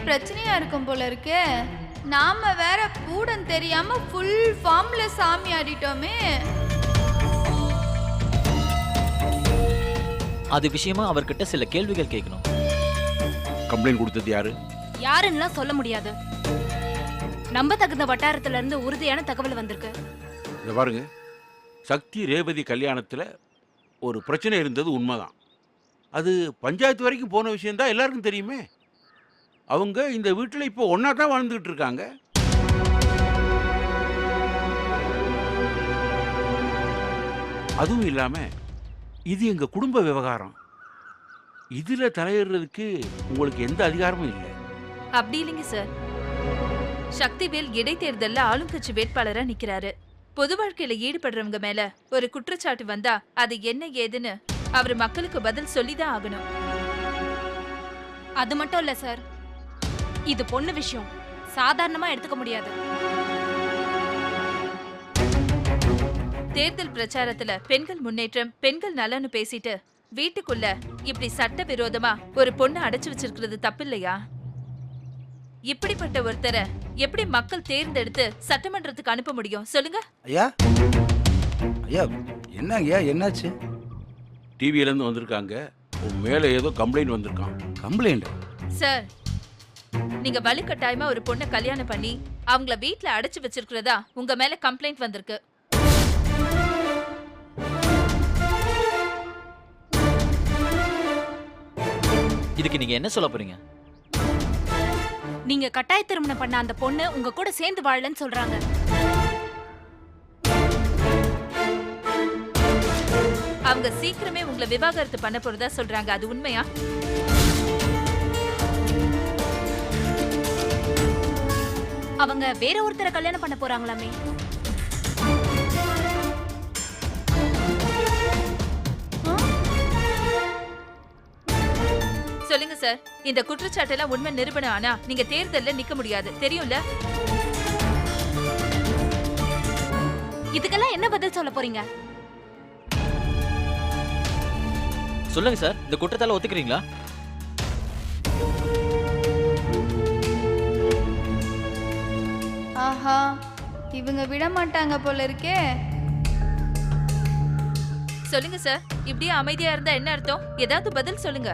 பிரச்சனையா இருக்கும் போல இருக்கு. நாம வேற பூடன் தெரியாம ஃபுல் ஃபார்ம்ல சாமி ஆடிட்டோமே. அது விஷயமா அவர்கிட்ட சில கேள்விகள் கேட்கணும். கம்ப்ளைண்ட் கொடுத்தது யாரு? யாருன்னுலாம் சொல்ல முடியாது. நம்ப தகுந்த வட்டாரத்துல இருந்து உறுதியான தகவல் வந்திருக்கு. இதை பாருங்க, சக்தி ரேவதி கல்யாணத்தில் ஒரு பிரச்சனை இருந்தது உண்மைதான். அது பஞ்சாயத்து வரைக்கும் போன விஷயம்தான் எல்லாருக்கும் தெரியுமே. அவங்க இந்த வீட்டில் இப்போ ஒன்றா தான் வாழ்ந்துக்கிட்டு இருக்காங்க. அதுவும் இல்லாமல் இது எங்கள் குடும்ப விவகாரம். இதில் தலையிடுறதுக்கு உங்களுக்கு எந்த அதிகாரமும் இல்லை. அப்படி இல்லைங்க சார். சக்திவேல் இடைத்தேர்தல்ல ஆளுங்கட்சி வேட்பாளரா நிக்கிறாரு. பொது வாழ்க்கையில ஈடுபடுறவங்க மேல ஒரு குற்றச்சாட்டு வந்தா அது என்ன ஏதுன்னு அவர் மக்களுக்கு பதில் சொல்லிதான் ஆகணும். அது மட்டும் இல்ல சார், இது பொண்ணு விஷயம், சாதாரணமா எடுத்துக்க முடியாது. தேர்தல் பிரச்சாரத்துல பெண்கள் முன்னேற்றம், பெண்கள் நலன்னு பேசிட்டு வீட்டுக்குள்ள இப்படி சட்ட விரோதமா ஒரு பொண்ணு அடைச்சு வச்சிருக்கிறது தப்பு இல்லையா? இப்படிப்பட்ட ஒருத்தரை எப்படி மக்கள் தேர்ந்தெடுத்து சட்டமன்றத்துக்கு அனுப்ப முடியும் சொல்லுங்க? ஐயா ஐயா என்னங்கய்யா, என்னாச்சு? டிவியிலேருந்து வந்திருக்காங்க, உன் மேலே ஏதோ கம்ப்ளைண்ட் வந்திருக்கான். கம்ப்ளைண்ட்? சார், நீங்க வலுக்கட்டாயமா ஒரு பொண்ணை கல்யாணம் பண்ணி அவங்கள வீட்ல அடைச்சு வச்சிருக்கிறதா உங்க மேல கம்ப்ளைண்ட் வந்திருக்கு. இதுக்கு நீங்க என்ன சொல்ல போறீங்க? நீங்க கட்டாய திருமணம் பண்ண அந்த பொண்ணு உங்க கூட சேர்ந்து வாழலன்னு சொல்றாங்க. அவங்க சீக்கிரமே உங்களை விவாகரத்து பண்ண போறதா சொல்றாங்க. அது உண்மையா? அவங்க வேற ஒருத்தரை கல்யாணம் பண்ண போறாங்களாமே. சொல்லுங்க சார், இந்த குற்றச்சாட்டெல்லாம் உண்மை நிரூபணம் ஆனா நீங்க தேர்தல்ல நிக்க முடியாது, தெரியும்ல? இதுக்கெல்லாம் என்ன பதில் சொல்ல போறீங்க? சொல்லுங்க சார், இந்த குற்றத்தால ஒத்துக்கிறீங்களா? ஆஹா, இவங்க விட மாட்டாங்க போல இருக்கே. சொல்லுங்க சார், இப்படியே அமைதியா இருந்தா என்ன அர்த்தம்? ஏதாவது பதில் சொல்லுங்க.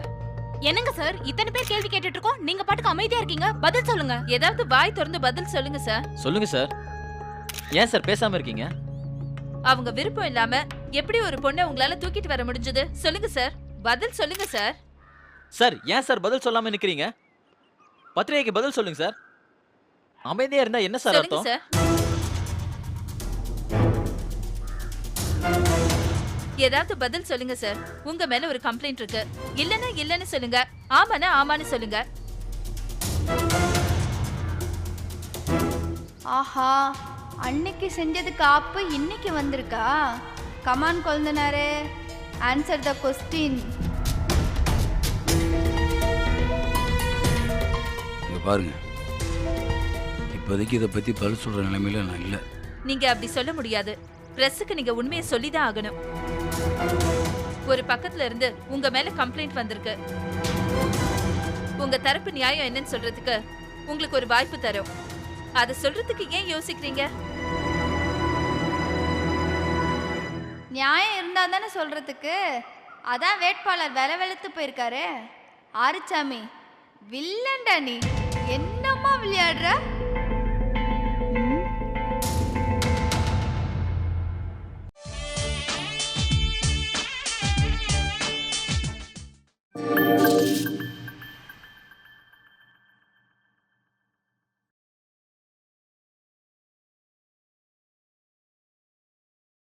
என்னங்க சார், இத்தனை பேர் கேள்வி கேட்டுட்டு இருக்கோம், நீங்க பாட்டுக்கு அமைதியா இருக்கீங்க. பதில் சொல்லுங்க. ஏதாவது வாய் திறந்து பதில் சொல்லுங்க சார். சொல்லுங்க சார். ஏன் சார் பேசாம இருக்கீங்க? அவங்க விருப்பம் இல்லாம எப்படி ஒரு பொண்ணை உங்களால தூக்கிட்டு வர முடிஞ்சது? சொல்லுங்க சார், பதில் சொல்லுங்க சார். சார், ஏன் சார் பதில் சொல்லாம நிக்கிறீங்க? பத்திரிகைக்கு பதில் சொல்லுங்க சார். அமைதியா இருந்தா என்ன சார் சொல்லுங்க அர்த்தம்? சார். ஏதாவது பதில் சொல்லுங்க சார். உங்க மேல ஒரு கம்ப்ளைண்ட் இருக்கு. இல்லன்னா இல்லன்னு சொல்லுங்க, ஆமானா ஆமான்னு சொல்லுங்க. ஆஹா, அன்னைக்கு செஞ்சதுக்கு ஆப்பு இன்னைக்கு வந்திருக்கா? கமான் கொழுந்தனாரே, ஆன்சர் த கொஸ்டின். இங்க பாருங்க, இப்போதைக்கு இதை பத்தி பதில் சொல்ற நிலைமையில நான் இல்லை. நீங்க அப்படி சொல்ல முடியாது. பிரஸுக்கு நீங்க உண்மையை சொல்லிதான் ஆகணும். ஒரு பக்கத்துல இருந்து உங்க மேல கம்ப்ளைண்ட் வந்திருக்கு. உங்க தரப்பு நியாயம் என்னன்னு சொல்றதுக்கு உங்களுக்கு ஒரு வாய்ப்பு தரும். அதை சொல்றதுக்கு ஏன் யோசிக்கிறீங்க? நியாயம் இருந்தா தானே சொல்றதுக்கு. அதான் வேட்பாளர் வேலை வெளுத்து போயிருக்காரு. ஆறுச்சாமி, வில்லண்டா நீ. என்னம்மா விளையாடுற?